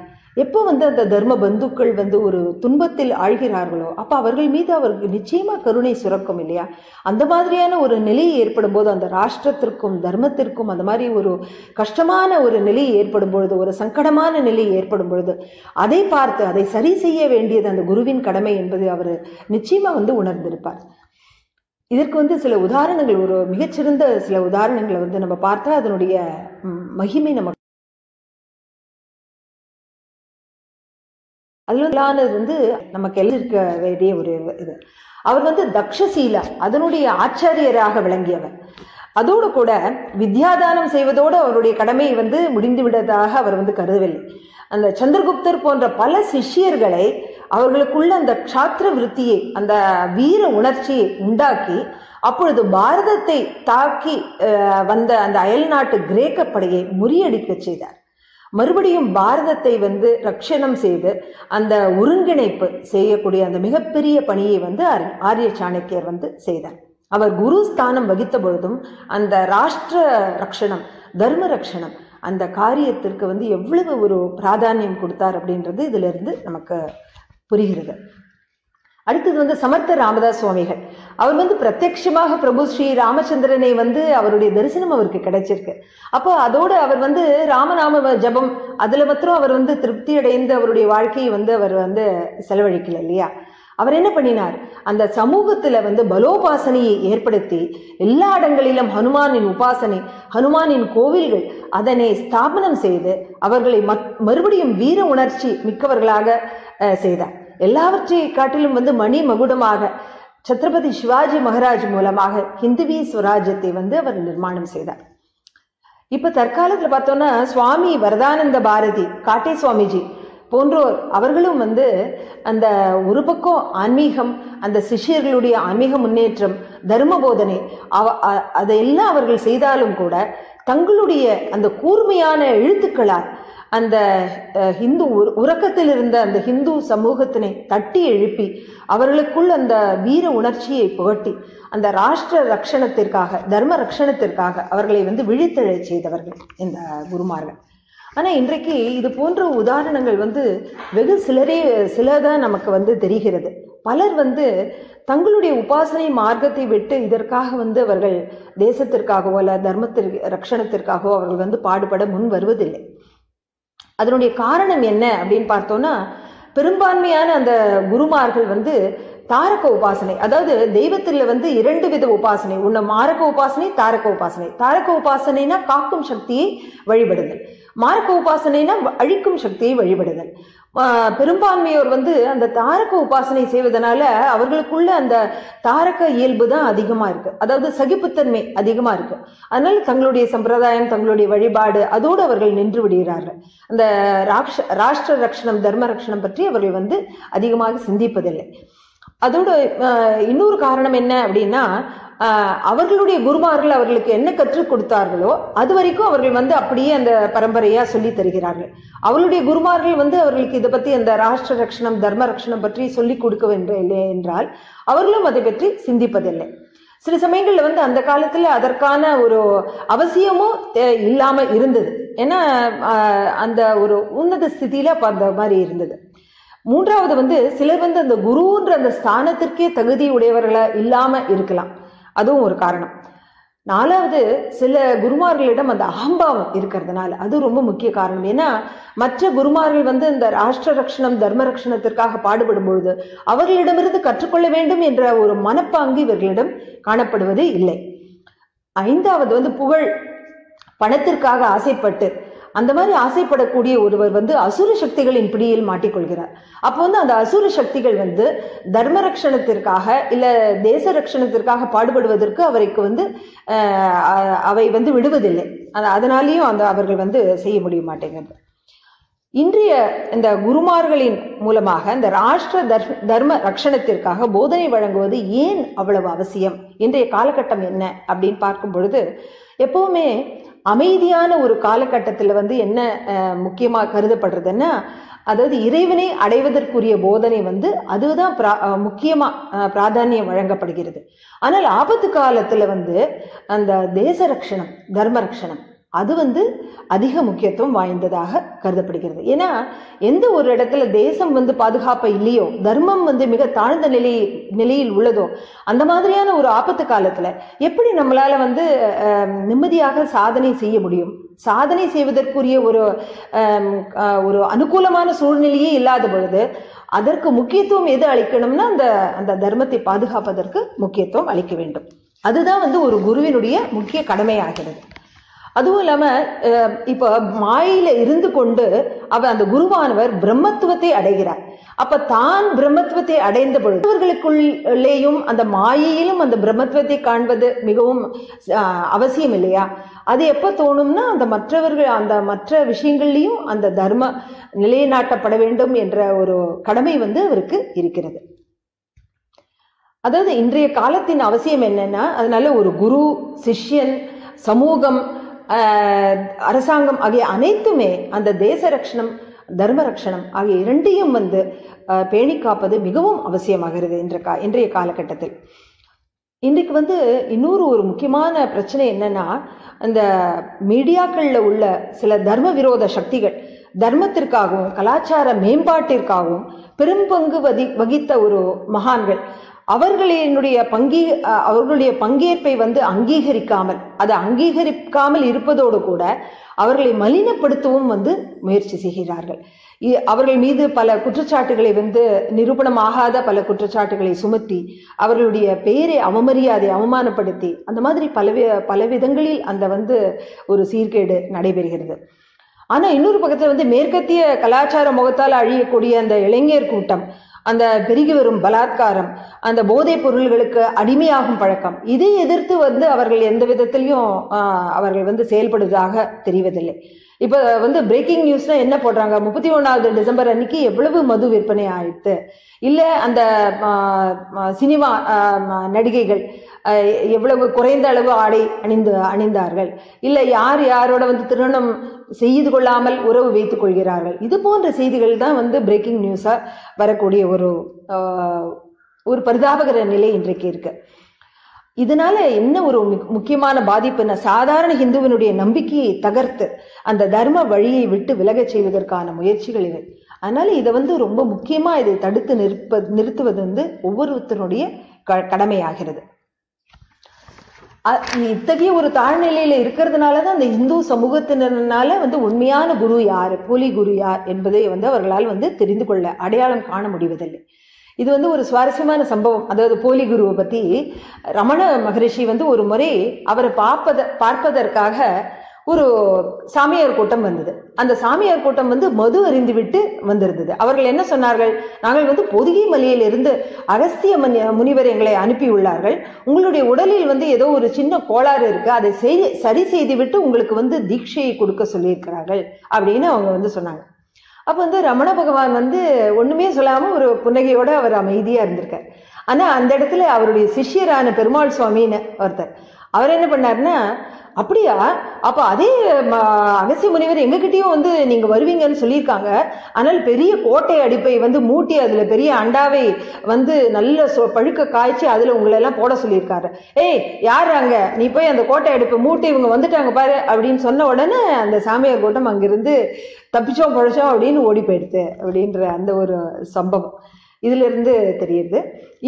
A: எப்போ வந்து அந்த தர்ம பந்துக்கள் வந்து ஒரு துன்பத்தில் ஆழ்கிறார்களோ அப்ப அவர்கள் மீது அவருக்கு நிச்சயமா கருணை சுரக்கும் இல்லையா? அந்த மாதிரியான ஒரு நிலை ஏற்படும் போது, அந்த ராஷ்டிரத்திற்கும் தர்மத்திற்கும் அந்த மாதிரி ஒரு கஷ்டமான ஒரு நிலை ஏற்படும் பொழுது, ஒரு சங்கடமான நிலை ஏற்படும் பொழுது அதை பார்த்து அதை சரி செய்ய வேண்டியது அந்த குருவின் கடமை என்பது அவர் நிச்சயமா வந்து உணர்ந்திருப்பார். இதற்கு வந்து சில உதாரணங்கள், ஒரு மிகச்சிறந்த சில உதாரணங்களை வந்து நம்ம பார்த்தா அதனுடைய மகிமை நமக்கு அதுல வந்து நமக்கு எல்லாம் இருக்க வேண்டிய ஒரு இது. அவர் வந்து தக்ஷசீலா அதனுடைய ஆச்சாரியராக விளங்கியவர். அதோடு கூட வித்யாதானம் செய்வதோடு அவருடைய கடமையை வந்து முடிந்து விட்டதாக அவர் வந்து கருதவில்லை. அந்த சந்திரகுப்தர் போன்ற பல சிஷ்யர்களை அவர்களுக்குள்ள அந்த க்ஷாத்திர விருத்தியை, அந்த வீர உணர்ச்சியை உண்டாக்கி அப்பொழுது பாரதத்தை தாக்கி வந்த அந்த அயல் நாட்டு கிரேக்க படையை முறியடிக்க செய்தார். மறுபடியும் பாரதத்தை வந்து ரட்சணம் செய்து அந்த ஒருங்கிணைப்பு செய்யக்கூடிய அந்த மிகப்பெரிய பணியை வந்து ஆரிய சாணக்கியர் வந்து செய்தார். அவர் குரு ஸ்தானம் வகித்த பொழுதும் அந்த ராஷ்டிர ரக்ஷணம், தர்ம ரக்ஷணம் அந்த காரியத்திற்கு வந்து எவ்வளவு ஒரு பிராதானியம் கொடுத்தார் அப்படின்றது இதுல இருந்து நமக்கு புரிகிறது. அடுத்தது வந்து சமர்த்த ராமதாஸ் சுவாமிகள். அவர் வந்து பிரத்யட்சமாக பிரபு ஸ்ரீ ராமச்சந்திரனை வந்து அவருடைய தரிசனம் அவருக்கு கிடைச்சிருக்கு. அப்போ அதோடு அவர் வந்து ராமநாம ஜபம் அதுல மாத்திரம் அவர் வந்து திருப்தி அடைந்து அவருடைய வாழ்க்கையை வந்து அவர் வந்து செலவழிக்கல இல்லையா? அவர் என்ன பண்ணினார், அந்த சமூகத்துல பலோபாசனையை ஏற்படுத்தி எல்லா இடங்களிலும் ஹனுமானின் உபாசனை, ஹனுமானின் கோவில்கள் அதனை ஸ்தாபனம் செய்து அவர்களை மறுபடியும் வீர உணர்ச்சி மிக்கவர்களாக செய்தார். எல்லாவற்றை காட்டிலும் மணி மகுடமாக சத்ரபதி சிவாஜி மகாராஜ் மூலமாக ஹிந்துவி ஸ்வராஜ்யத்தை அவர் நிர்மாணம் செய்தார். இப்ப தற்காலத்துல பார்த்தோம்னா சுவாமி வரதானந்த பாரதி, காட்டே சுவாமிஜி போன்றோர் அவர்களும் அந்த ஒரு பக்கம் ஆன்மீகம், அந்த சிஷ்யர்களுடைய ஆன்மீக முன்னேற்றம், தர்ம போதனை அதையெல்லாம் அவர்கள் செய்தாலும் கூட தங்களுடைய அந்த கூர்மையான எழுத்துக்களால் அந்த ஹிந்து உறக்கத்தில் இருந்த அந்த ஹிந்து சமூகத்தினை தட்டி எழுப்பி அவர்களுக்குள் அந்த வீர உணர்ச்சியை புகட்டி அந்த ராஷ்டிர ரக்ஷணத்திற்காக, தர்ம ரக்ஷணத்திற்காக அவர்களை விழித்தெழச் செய்தவர்கள் இந்த குருமார்கள். ஆனா இன்றைக்கு இது போன்ற உதாரணங்கள் வெகு சிலதான் நமக்கு தெரிகிறது. பலர் தங்களுடைய உபாசனை மார்க்கத்தை விட்டு இதற்காக அவர்கள் தேசத்திற்காகவோ அல்ல தர்மத்திற்கு ரக்ஷணத்திற்காகவோ அவர்கள் பாடுபட முன் வருவதில்லை. அதனுடைய காரணம் என்ன அப்படின்னு பார்த்தோம்னா, பெரும்பான்மையான அந்த குருமார்கள் தாரக உபாசனை, அதாவது தெய்வத்துல 2 வித உபாசனை, ஒண்ணு மாரக உபாசனை, தாரக உபாசனை. தாரக உபாசனைனா காக்கும் சக்தியை வழிபடுதல், மாரக உபாசனைனா அழிக்கும் சக்தியை வழிபடுதல். பெரும்பான்மையோர் அந்த தாரக உபாசனை செய்வதனால அவர்களுக்குள்ள அந்த தாரக இயல்பு தான் அதிகமா இருக்கு, அதாவது சகிப்புத்தன்மை அதிகமா இருக்கு. அதனால தங்களுடைய சம்பிரதாயம், தங்களுடைய வழிபாடு அதோடு அவர்கள் நின்று விடுகிறார்கள். அந்த ராஷ்டிர ரக்ஷணம், தர்ம ரக்ஷணம் பற்றி அவர்கள் அதிகமாக சிந்திப்பதில்லை. அதோட இன்னொரு காரணம் என்ன அப்படின்னா, அவர்களுடைய குருமார்கள் அவர்களுக்கு என்ன கற்றுக் கொடுத்தார்களோ அது வரைக்கும் அவர்கள் அப்படியே அந்த பரம்பரையா சொல்லி தருகிறார்கள். அவர்களுடைய குருமார்கள் அவர்களுக்கு இதை பத்தி அந்த ராஷ்டிர ரக்ஷணம், தர்ம ரக்ஷணம் பற்றி சொல்லிக் கொடுக்கவில்லை என்றால் அவர்களும் அதை பற்றி சிந்திப்பதில்லை. சில சமயங்கள்ல அந்த காலத்துல அதற்கான ஒரு அவசியமும் இல்லாம இருந்தது. ஏன்னா அந்த ஒரு உன்னத ஸ்திதியில அந்த மாதிரி இருந்தது. மூன்றாவது சிலர் அந்த குருன்ற அந்த ஸ்தானத்திற்கே தகுதி உடையவர்களா இல்லாம இருக்கலாம், அதுவும் ஒரு காரணம். நாலாவது, சில குருமார்களிடம் அந்த அகம்பாவம் இருக்கிறதுனால அது ரொம்ப முக்கிய காரணம். ஏன்னா மற்ற குருமார்கள் இந்த ராஷ்டிர ரக்ஷணம், தர்ம ரக்ஷணத்திற்காக பாடுபடும் பொழுது அவர்களிடமிருந்து கற்றுக்கொள்ள வேண்டும் என்ற ஒரு மனப்பாங்கு இவர்களிடம் காணப்படுவது இல்லை. ஐந்தாவது புகழ், பணத்திற்காக ஆசைப்பட்டு அந்த மாதிரி ஆசைப்படக்கூடிய ஒருவர் அசுர சக்திகளின் பிடியில் மாட்டிக்கொள்கிறார். அப்போ அந்த அசுர சக்திகள் தர்ம ரக்ஷணத்திற்காக இல்ல தேச ரக்ஷணத்திற்காக பாடுபடுவதற்கு அவருக்கு அவை விடுவதில்லை. அதனாலேயும் அவர்கள் செய்ய முடிய மாட்டேங்கிறது. இன்றைய இந்த குருமார்களின் மூலமாக இந்த ராஷ்டிர தர்ம ரக்ஷணத்திற்காக போதனை வழங்குவது ஏன் அவ்வளவு அவசியம், இன்றைய காலகட்டம் என்ன அப்படின்னு பார்க்கும் பொழுது, எப்பவுமே அமைதியான ஒரு காலகட்டத்தில் என்ன முக்கியமா கருதப்படுறதுன்னா, அதாவது இறைவனை அடைவதற்குரிய போதனை அதுதான் முக்கியமா பிராதானியம் வழங்கப்படுகிறது. ஆனால் ஆபத்து காலத்துல அந்த தேச ரக்ஷணம், தர்ம ரக்ஷணம் அது அதிக முக்கியத்துவம் வாய்ந்ததாக கருதப்படுகிறது. ஏன்னா எந்த ஒரு இடத்துல தேசம் பாதுகாப்பா இல்லையோ, தர்மம் மிக தாழ்ந்த நிலையில் உள்ளதோ, அந்த மாதிரியான ஒரு ஆபத்து காலத்துல எப்படி நம்மளால நிம்மதியாக சாதனை செய்ய முடியும்? சாதனை செய்வதற்குரிய ஒரு அனுகூலமான சூழ்நிலையே இல்லாத பொழுது அதற்கு முக்கியத்துவம் எது அளிக்கணும்னா அந்த தர்மத்தை பாதுகாப்பதற்கு முக்கியத்துவம் அளிக்க வேண்டும். அதுதான் ஒரு குருவினுடைய முக்கிய கடமையாகிறது. அதுவும் இல்லாம இப்ப மாயில இருந்து கொண்டு அந்த குருவானவர் பிரம்மத்துவத்தை அடைகிறார். அப்ப தான் பிரம்மத்துவத்தை அடைந்த பொழுது அவர்களுக்குள்ளேயும் அந்த மாயையிலும் அந்த பிரம்மத்துவத்தை காண்பது மிகவும் அவசியம் இல்லையா? அது எப்ப தோணும்னா அந்த மற்ற விஷயங்கள்லயும் அந்த தர்ம நிலைநாட்டப்பட வேண்டும் என்ற ஒரு கடமை அவருக்கு இருக்கிறது. அதாவது இன்றைய காலத்தின் அவசியம் என்னன்னா, அதனால ஒரு குரு, சிஷ்யன், சமூகம், அரசாங்கம் ஆகிய அனைத்துமே அந்த தேச ரக்ஷணம், தர்ம ரக்ஷணம் ஆகிய இரண்டையும் பேணி காப்பது மிகவும் அவசியமாகிறது இன்றைய காலகட்டத்தில். இன்றைக்கு இன்னொரு ஒரு முக்கியமான பிரச்சனை என்னன்னா, அந்த மீடியாக்கள்ல உள்ள சில தர்ம விரோத சக்திகள் தர்மத்திற்காகவும் கலாச்சார மேம்பாட்டிற்காகவும் பெரும்பங்கு வகித்த ஒரு மகான்கள் அவர்களுடைய பங்கேற்பை வந்து அதை அங்கீகரிக்காமல் இருப்பதோடு கூட அவர்களை மலினப்படுத்தவும் வந்து முயற்சி செய்கிறார்கள். அவர்கள் மீது பல குற்றச்சாட்டுகளை வந்து நிரூபணமாகாத பல குற்றச்சாட்டுகளை சுமத்தி அவர்களுடைய பெயரை அவமானப்படுத்தி அந்த மாதிரி பல விதங்களில் அந்த வந்து ஒரு சீர்கேடு நடைபெறுகிறது. ஆனா இன்னொரு பக்கத்துல வந்து மேற்கத்திய கலாச்சார முகத்தால் அழியக்கூடிய அந்த இளைஞர் கூட்டம், அந்த பெருகி வரும் பலாத்காரம், அந்த போதைப் பொருள்களுக்கு அடிமையாகும் பழக்கம், இதை எதிர்த்து வந்து அவர்கள் எந்த விதத்திலையும் அவர்கள் வந்து செயல்படுவதாக தெரிவதில்லை. இப்ப வந்து பிரேக்கிங் நியூஸ்ல என்ன போடுறாங்க, 31வது டிசம்பர் அன்னைக்கு எவ்வளவு மது விற்பனை ஆயிடுத்து, இல்ல அந்த சினிமா நடிகைகள் எவ்வளவு குறைந்த அளவு ஆடை அணிந்தார்கள், இல்ல யாரோட வந்து திருமணம் செய்து கொள்ளாமல் உறவு வைத்துக் கொள்கிறார்கள். இது போன்ற செய்திகள் தான் வந்து பிரேக்கிங் நியூஸா வரக்கூடிய ஒரு பரிதாபகர நிலை இன்றைக்கு இருக்கு. இதனால என்ன ஒரு முக்கியமான பாதிப்புன்னா, சாதாரண ஹிந்துவனுடைய நம்பிக்கையை தகர்த்து அந்த தர்ம வழியை விட்டு விலகச் செய்வதற்கான முயற்சிகள் இவை. அதனால இதை வந்து ரொம்ப முக்கியமா இதை தடுத்து நிறுத்துவது வந்து ஒவ்வொருத்தருடைய கடமையாகிறது. இத்தகைய ஒரு தாழ்நிலையில இருக்கிறதுனாலதான் அந்த இந்து சமூகத்தினரால வந்து உண்மையான குரு யார், போலி குரு யார் என்பதை வந்து அவர்களால் வந்து தெரிந்து கொள்ள, அடையாளம் காண முடிவதில்லை. இது வந்து ஒரு சுவாரஸ்யமான சம்பவம். அதாவது போலி குருவை பத்தி ரமண மகரிஷி வந்து ஒரு முறை அவரை பார்ப்பதற்காக ஒரு சாமியார் கூட்டம் வந்தது. அந்த சாமியார் கூட்டம் வந்து மது அறிந்து விட்டு வந்திருந்தது. அவர்கள் என்ன சொன்னார்கள், நாங்கள் வந்து பொதிகை மலையிலிருந்து அகஸ்திய முனிவர் எங்களை அனுப்பியுள்ளார்கள், உங்களுடைய உடலில் வந்து ஏதோ ஒரு சின்ன கோளாறு இருக்கு, அதை சரி செய்து விட்டு உங்களுக்கு வந்து தீட்சையை கொடுக்க சொல்லியிருக்கிறார்கள் அப்படின்னு அவங்க வந்து சொன்னாங்க. அப்ப வந்து ரமண பகவான் வந்து ஒண்ணுமே சொல்லாம ஒரு புன்னகையோட அவர் அமைதியா இருந்திருக்கார். ஆனா அந்த இடத்துல அவருடைய சிஷ்யரான பெருமாள் சுவாமின்னு ஒருத்தர், அவர் என்ன பண்ணாருன்னா, அப்படியா, அப்ப அதே அகஸ்திய முனிவர் எங்ககிட்டயும் வந்து நீங்க வருவீங்கன்னு சொல்லியிருக்காங்க, ஆனால் பெரிய கோட்டை அடுப்பை வந்து மூட்டி அதுல பெரிய அண்டாவை வந்து நல்ல பழுக்க காய்ச்சி அதுல உங்களை எல்லாம் போட சொல்லியிருக்காரு. ஏய் யார் அங்க, நீ போய் அந்த கோட்டை அடுப்பை மூட்டி இவங்க வந்துட்டாங்க பாரு அப்படின்னு சொன்ன உடனே அந்த சாமியார் கூட்டம் அங்கிருந்து தப்பிச்சோம் பழச்சோம் அப்படின்னு ஓடி போயிடுது அப்படின்ற அந்த ஒரு சம்பவம் இதுல இருந்து தெரியுது.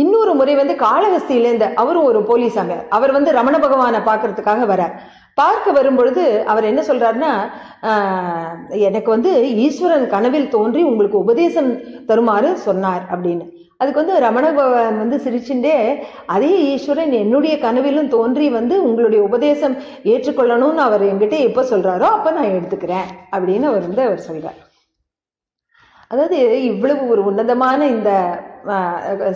A: இன்னொரு முறை வந்து காளஹஸ்தியிலேருந்து அவரும் ஒரு போலி சாமியார், அவர் வந்து ரமண பகவானை பார்க்கறதுக்காக வரார். பார்க்க வரும்பொழுது அவர் என்ன சொல்றாருன்னா, எனக்கு வந்து ஈஸ்வரன் கனவில் தோன்றி உங்களுக்கு உபதேசம் தருமாறு சொன்னார் அப்படின்னு. அதுக்கு வந்து ரமண பகவான் வந்து சிரிச்சுட்டே, அதே ஈஸ்வரன் என்னுடைய கனவிலும் தோன்றி வந்து உங்களுடைய உபதேசம் ஏற்றுக்கொள்ளணும்னு அவர் என்கிட்ட எப்ப சொல்றாரோ அப்ப நான் எடுத்துக்கிறேன் அப்படின்னு அவர் சொல்றார். அதாவது இவ்வளவு ஒரு உன்னதமான இந்த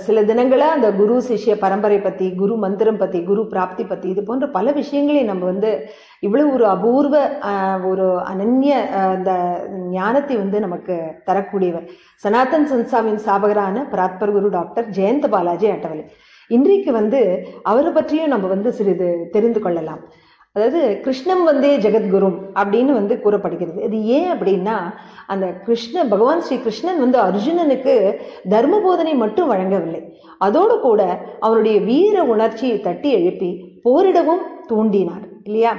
A: சில தினங்களா அந்த குரு சிஷ்ய பரம்பரை பத்தி, குரு மந்திரம் பத்தி, குரு பிராப்தி பத்தி, இது போன்ற பல விஷயங்களை நம்ம வந்து இவ்வளவு ஒரு அபூர்வ ஒரு அனன்ய அந்த ஞானத்தை வந்து நமக்கு தரக்கூடியவர் சனாதன் சன்ஸ்தாவின் ஸ்தாபகரான பராத்பர் குரு டாக்டர் ஜெயந்த பாலாஜி அட்டவலே. இன்றைக்கு வந்து அவரை பற்றியும் நம்ம வந்து சிறிது தெரிந்து கொள்ளலாம். அதாவது கிருஷ்ணம் வந்தே ஜெகத்குரும் அப்படின்னு வந்து கூறப்படுகிறது. இது ஏன் அப்படின்னா, அந்த பகவான் ஸ்ரீ கிருஷ்ணன் வந்து அர்ஜுனனுக்கு தர்ம போதனை மட்டும் வழங்கவில்லை, அதோடு கூட அவனுடைய வீர உணர்ச்சியை தட்டி எழுப்பி போரிடவும் தூண்டினார் இல்லையா.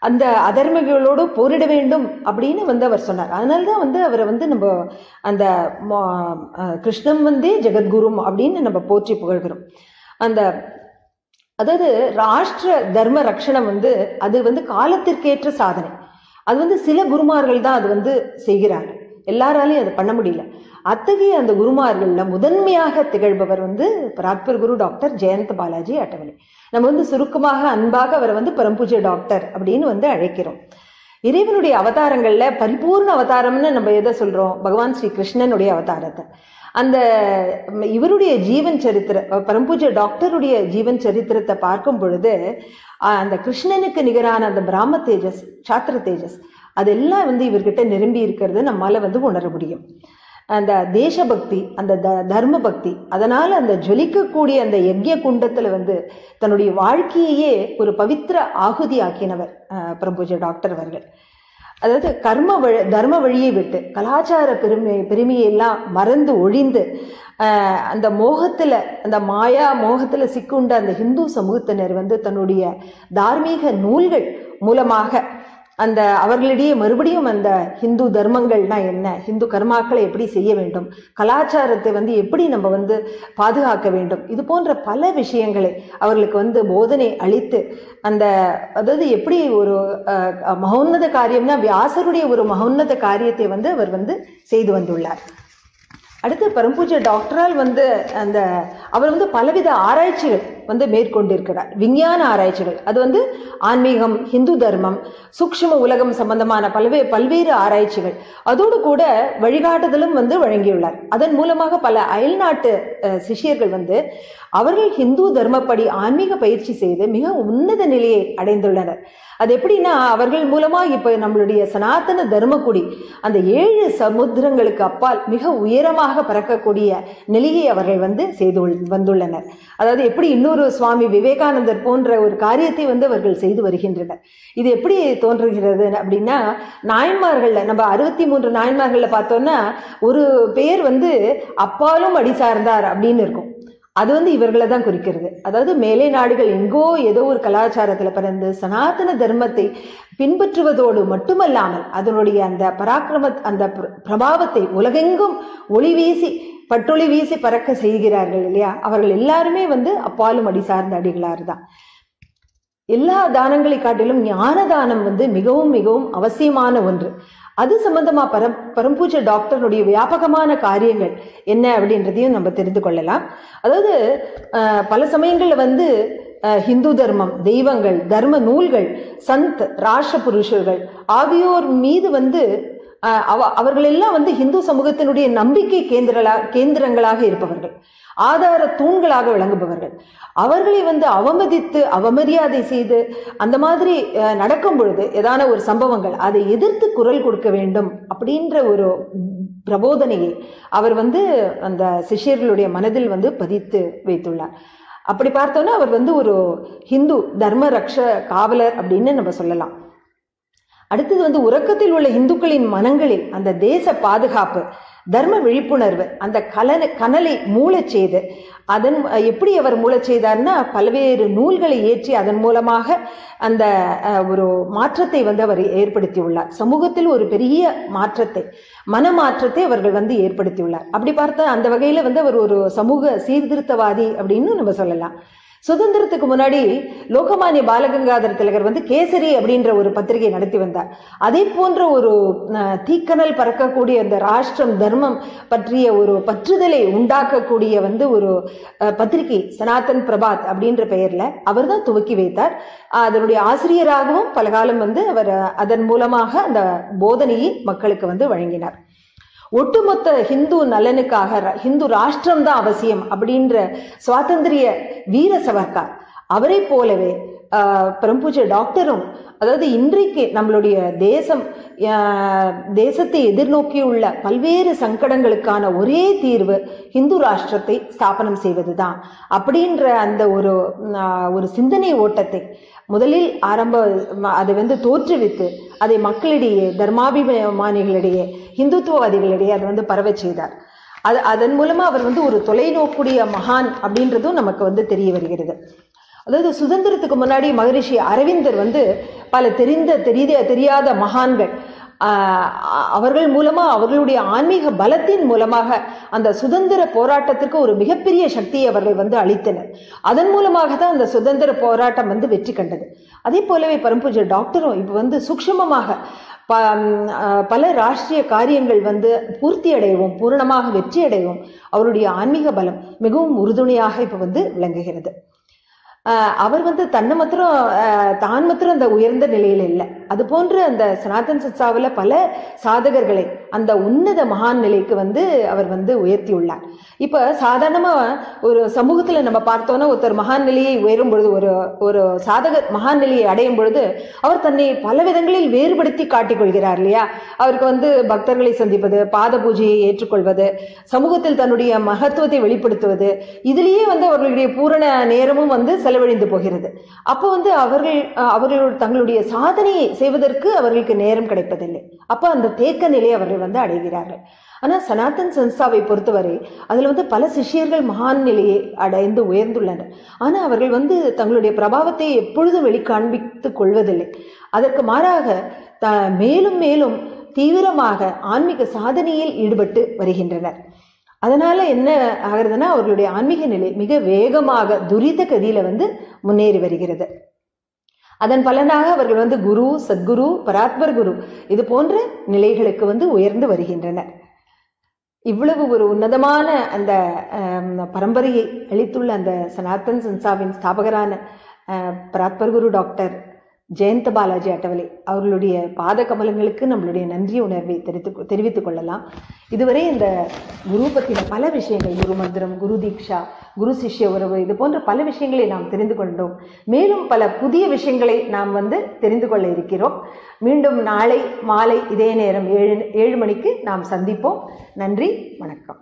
A: அந்த அதர்மிகளோடு போரிட வேண்டும் அப்படின்னு வந்து அவர் சொன்னார். அதனால்தான் வந்து அவரை வந்து நம்ம அந்த கிருஷ்ணம் வந்தே ஜெகத்குரும் அப்படின்னு நம்ம போற்றி புகழ்கிறோம். அதாவது ராஷ்டிர தர்ம ரக்ஷணம் வந்து அது வந்து காலத்திற்கேற்ற சாதனை. அது வந்து சில குருமார்கள் தான் அது வந்து செய்கிறாங்க, எல்லாராலையும் அதை பண்ண முடியல. அத்தகைய அந்த குருமார்கள்ல முதன்மையாக திகழ்பவர் வந்து பராத்பர் குரு டாக்டர் ஜெயந்த பாலாஜி அட்டவலே. நம்ம வந்து சுருக்கமாக அன்பாக அவரை வந்து பரம்பூஜ்ய டாக்டர் அப்படின்னு வந்து அழைக்கிறோம். இறைவனுடைய அவதாரங்கள்ல பரிபூர்ண அவதாரம்னு நம்ம எதை சொல்றோம், பகவான் ஸ்ரீ கிருஷ்ணனுடைய அவதாரத்தை. அந்த இவருடைய ஜீவன் சரித்திர பரம்பூஜ்ய டாக்டருடைய ஜீவன் சரித்திரத்தை பார்க்கும் பொழுது அந்த கிருஷ்ணனுக்கு நிகரான அந்த பிராம தேஜஸ், சாத்திர தேஜஸ் அதெல்லாம் வந்து இவர்கிட்ட நிரம்பி இருக்கிறது நம்மால வந்து உணர முடியும். அந்த தேசபக்தி, அந்த தர்ம பக்தி, அதனால அந்த ஜொலிக்கக்கூடிய அந்த யஜ்ய குண்டத்துல வந்து தன்னுடைய வாழ்க்கையே ஒரு பவித்திர ஆகுதி ஆக்கினவர் பரம்பூஜ்ய டாக்டர் அவர்கள். அதாவது தர்ம வழியை விட்டு கலாச்சார பெருமையெல்லாம் மறந்து ஒழிந்து அந்த மோகத்துல, அந்த மாயா மோகத்துல சிக்குண்ட அந்த ஹிந்து சமூகத்தினர் வந்து தன்னுடைய தார்மீக நூல்கள் மூலமாக அந்த அவர்களிடையே மறுபடியும் அந்த ஹிந்து தர்மங்கள்னா என்ன, ஹிந்து கர்மாக்களை எப்படி செய்ய வேண்டும், கலாச்சாரத்தை வந்து எப்படி நம்ம வந்து பாதுகாக்க வேண்டும், இது போன்ற பல விஷயங்களை அவர்களுக்கு வந்து போதனை அளித்து அந்த அதாவது எப்படி ஒரு மகோன்னத காரியம்னா வியாசருடைய ஒரு மகோன்னத காரியத்தை வந்து அவர் வந்து செய்து வந்துள்ளார். அடுத்து பரம்பூஜ்ய டாக்டரால் வந்து அந்த அவர் வந்து பலவித ஆராய்ச்சிகள் வந்து மேற்கொண்டிருக்கிறார், விஞ்ஞான ஆராய்ச்சிகள். அது வந்து ஆன்மீகம், ஹிந்து தர்மம், சூக்ஷ்ம உலகம் சம்பந்தமான பல்வேறு ஆராய்ச்சிகள், அதோடு கூட வழிகாட்டுதலும் வந்து வழங்கியுள்ளார். அதன் மூலமாக பல அயல்நாட்டு சிஷியர்கள் வந்து அவர்கள் ஹிந்து தர்மப்படி ஆன்மீக பயிற்சி செய்து மிக உன்னத நிலையை அடைந்துள்ளனர். அது எப்படின்னா அவர்கள் மூலமா இப்ப நம்மளுடைய சனாதன தர்மக்குடி அந்த 7 சமுத்திரங்களுக்கு அப்பால் மிக உயரமாக பறக்கக்கூடிய நிலையை அவர்கள் வந்து செய்து வந்துள்ளனர். அதாவது எப்படி இன்னொரு சுவாமி விவேகானந்தர் போன்ற ஒரு காரியத்தை வந்து அவர்கள் செய்து வருகின்றனர். இது எப்படி தோன்றுகிறது அப்படின்னா, நாயன்மார்கள்ல நம்ம 63 நாயன்மார்கள்ல பார்த்தோம்னா ஒரு பெயர் வந்து அப்பாலும் அடி சார்ந்தார் அப்படின்னு இருக்கும். அது வந்து இவர்களை தான் குறிக்கிறது. அதாவது மேலை நாடுகள் எங்கோ ஏதோ ஒரு கலாச்சாரத்தில் பிறந்து சனாதன தர்மத்தை பின்பற்றுவதோடு மட்டுமல்லாமல் அதனுடைய அந்த அந்த பிரபாவத்தை உலகெங்கும் ஒளி வீசி பட்டொளி வீசி பறக்க செய்கிறார்கள் இல்லையா. அவர்கள் எல்லாருமே வந்து அப்பாலும் அடி சார்ந்த அடிகளார் தான். எல்லா தானங்களை காட்டிலும் ஞான தானம் வந்து மிகவும் மிகவும் அவசியமான ஒன்று. அது சம்பந்தமா பரம்பூஜ்ய டாக்டருடைய வியாபகமான காரியங்கள் என்ன அப்படின்றதையும் நம்ம தெரிந்து கொள்ளலாம். அதாவது பல சமயங்கள்ல வந்து ஹிந்து தர்மம், தெய்வங்கள், தர்ம நூல்கள், சந்த், ராஷ புருஷர்கள் ஆகியோர் மீது வந்து அவர்கள் எல்லாம் வந்து ஹிந்து சமூகத்தினுடைய நம்பிக்கை கேந்திரங்களாக இருப்பவர்கள், ஆதார தூண்களாக விளங்குபவர்கள். அவர்களை வந்து அவமதித்து அவமரியாதை செய்து அந்த மாதிரி நடக்கும் பொழுது ஏதான ஒரு சம்பவங்கள் அதை எதிர்த்து குரல் கொடுக்க வேண்டும் அப்படின்ற ஒரு பிரபோதனையை அவர் வந்து அந்த சிஷ்யர்களுடைய மனதில் வந்து பதித்து வைத்துள்ளார். அப்படி பார்த்தோன்னா அவர் வந்து ஒரு ஹிந்து தர்ம ரக்ஷ காவலர் அப்படின்னு நம்ம சொல்லலாம். அடுத்தது வந்து உறக்கத்தில் உள்ள இந்துக்களின் மனங்களில் அந்த தேச பாதுகாப்பு, தர்ம விழிப்புணர்வு, அந்த கனலை மூளச் செய்து அதன் எப்படி அவர் மூளச் செய்தார்னா பல்வேறு நூல்களை ஏற்றி அதன் மூலமாக அந்த ஒரு மாற்றத்தை வந்து அவர் ஏற்படுத்தியுள்ளார். சமூகத்தில் ஒரு பெரிய மாற்றத்தை, மனமாற்றத்தை அவர்கள் வந்து ஏற்படுத்தியுள்ளார். அப்படி பார்த்தா அந்த வகையில வந்து அவர் ஒரு சமூக சீர்திருத்தவாதி அப்படின்னு நம்ம சொல்லலாம். சுதந்திரத்துக்கு முன்னாடி லோகமானிய பாலகங்காதர திலகர் வந்து கேசரி அப்படின்ற ஒரு பத்திரிகை நடத்தி வந்தார். அதே போன்ற ஒரு தீக்கனல் பறக்கக்கூடிய அந்த ராஷ்டிரம் தர்மம் பற்றிய ஒரு பற்றுதலை உண்டாக்கக்கூடிய வந்து ஒரு பத்திரிகை சனாதன் பிரபாத் அப்படின்ற பெயர்ல அவர் தான் துவக்கி வைத்தார். அதனுடைய ஆசிரியராகவும் பல காலம் வந்து அவர் அதன் மூலமாக அந்த போதனையை மக்களுக்கு வந்து வழங்கினார். ஒட்டுமொத்த ஹிந்து நலனுக்காக ஹிந்து ராஷ்டிரம் தான் அவசியம் அப்படின்ற சுவாதந்திரிய வீர சவர்கார் அவரை போலவே பரம்பூஜ்ய டாக்டரும், அதாவது இன்றைக்கு நம்மளுடைய தேசத்தை எதிர்நோக்கியுள்ள பல்வேறு சங்கடங்களுக்கான ஒரே தீர்வு ஹிந்து ராஷ்டிரத்தை ஸ்தாபனம் செய்வதுதான் அப்படின்ற அந்த ஒரு சிந்தனை ஓட்டத்தை முதலில் அதை வந்து தோற்றுவித்து அதை மக்களிடையே, தர்மாபிமானிகளிடையே, ஹிந்துத்துவவாதிகளிடையே அதை வந்து பரவ செய்தார். அதன் மூலமா அவர் வந்து ஒரு தொலைநோக்குடைய மகான் அப்படின்றதும் நமக்கு வந்து தெரிய வருகிறது. அதாவது சுதந்திரத்துக்கு முன்னாடி மகரிஷி அரவிந்தர் வந்து பல தெரியாத மகான்கள் அவர்கள் மூலமா அவர்களுடைய ஆன்மீக பலத்தின் மூலமாக அந்த சுதந்திர போராட்டத்திற்கு ஒரு மிகப்பெரிய சக்தியை அவர்கள் வந்து அளித்தனர். அதன் மூலமாக தான் அந்த சுதந்திர போராட்டம் வந்து வெற்றி கண்டது. அதே போலவே பரம்பூஜ்ய டாக்டரும் இப்ப வந்து சூக்ஷ்மமாக பல ராஷ்டிரிய காரியங்கள் வந்து பூர்த்தி அடையவும் பூரணமாக வெற்றி அடையவும் அவருடைய ஆன்மீக பலம் மிகவும் உறுதுணையாக இப்ப வந்து விளங்குகிறது. அவர் வந்து தான் மாத்திரம் அந்த உயர்ந்த நிலையில இல்லை, அது போன்று அந்த சனாதன் சன்ஸ்தாவில் பல சாதகர்களை அந்த உன்னத மகான் நிலைக்கு வந்து அவர் வந்து உயர்த்தியுள்ளார். இப்ப சாதாரணமா ஒரு சமூகத்துல நம்ம பார்த்தோம்னா ஒருத்தர் மகான் நிலையை உயரும் பொழுது, ஒரு சாதகர் மகான் நிலையை அடையும் பொழுது அவர் தன்னை பல விதங்களில் வேறுபடுத்தி காட்டிக்கொள்கிறார் இல்லையா. அவருக்கு வந்து பக்தர்களை சந்திப்பது, பாத பூஜையை ஏற்றுக்கொள்வது, சமூகத்தில் தன்னுடைய மகத்துவத்தை வெளிப்படுத்துவது, இதுலேயே வந்து அவர்களுடைய பூரண நேரமும் வந்து செலவழிந்து போகிறது. அப்போ வந்து அவர்கள் தங்களுடைய சாதனையை செய்வதற்கு அவர்களுக்கு நேரம் கிடைப்பதில்லை. அப்ப அந்த தேக்க நிலையை அவர்கள் வந்து அடைகிறார்கள். ஆனா சனாதன் சன்ஸ்தாவை பொறுத்தவரை அதுல வந்து பல சிஷ்யர்கள் மகான் நிலையை அடைந்து உயர்ந்துள்ளனர். ஆனா அவர்கள் வந்து தங்களுடைய பிரபாவத்தை எப்பொழுதும் வெளிக்காண்பித்துக் கொள்வதில்லை. அதற்கு மாறாக மேலும் மேலும் தீவிரமாக ஆன்மீக சாதனையில் ஈடுபட்டு வருகின்றனர். அதனால என்ன ஆகுறதுன்னா அவர்களுடைய ஆன்மீக நிலை மிக வேகமாக துரித கதியில முன்னேறி வருகிறது. அதன் பலனாக அவர்கள் குரு, சத்குரு, பராத்பர் குரு இது போன்ற நிலைகளுக்கு உயர்ந்து வருகின்றனர். இவ்வளவு ஒரு உன்னதமான அந்த பரம்பரையை அளித்துள்ள அந்த சனாதன் சன்ஸ்தாவின் ஸ்தாபகரான பராத்பர் குரு டாக்டர் ஜெயந்த பாலாஜி அட்டவலே அவர்களுடைய பாத கமலங்களுக்கு நம்மளுடைய நன்றி உணர்வை தெரிவித்துக் கொள்ளலாம். இதுவரை இந்த குரு பற்றின பல விஷயங்கள், குரு மந்திரம், குரு தீக்ஷா, குரு சிஷ்ய உறவு இது போன்ற பல விஷயங்களை நாம் தெரிந்து கொண்டோம். மேலும் பல புதிய விஷயங்களை நாம் தெரிந்து கொள்ள இருக்கிறோம். மீண்டும் நாளை மாலை இதே நேரம் 7 மணிக்கு நாம் சந்திப்போம். நன்றி, வணக்கம்.